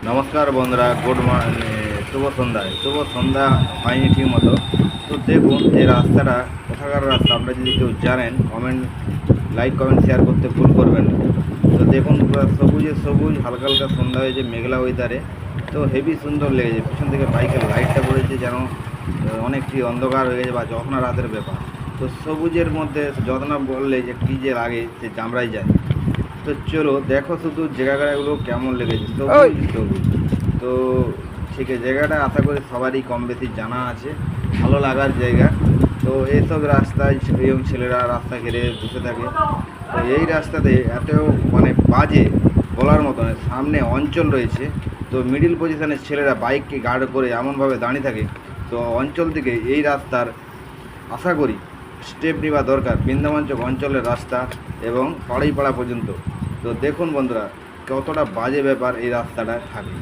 নমস্কার বন্ধুরা, good morning, শুভ সন্ধ্যা হয়নি ঠিক মতো। তো দেখুন এই রাস্তাটা কোথাকার রাস্তা, আপনারা যদি কেউ জানেন লাইক কমেন্ট শেয়ার করতে ভুল করবেন না। তো দেখুন পুরো সবুজ হালকা হালকা সন্ধ্যা হয়েছে, মেঘলা ওয়েদারে। তো হেভি সুন্দর লেগেছে, পিছন থেকে বাইকের লাইটটা পড়েছে যেন অনেকটি অন্ধকার হয়ে গেছে বা যত্না রাতের ব্যাপার। তো সবুজের মধ্যে যত্না বললে যে কী যে লাগে সে জামড়াই যায়। তো চলো দেখো শুধু জায়গাগুলো কেমন লেগেছে, সবুজ। তো ঠিক আছে, জায়গাটা আশা করি সবারই কম বেশি জানা আছে, ভালো লাগার জায়গা। তো এইসব রাস্তায় এবং ছেলেরা রাস্তা ঘিরে বসে থাকে। তো এই রাস্তাতে এত বাজে বলার মতো নয়। সামনে অঞ্চল রয়েছে, তো মিডিল পজিশনের ছেলেরা বাইককে গার্ড করে এমনভাবে দাঁড়িয়ে থাকে। তো অঞ্চল থেকে এই রাস্তার আশা করি স্টেপ নেওয়া দরকার, বৃন্দাবঞ্চক অঞ্চলের রাস্তা এবং পাড়াই পাড়া পর্যন্ত। তো দেখুন বন্ধুরা, কতটা বাজে ব্যাপার এই রাস্তাটা থাকে।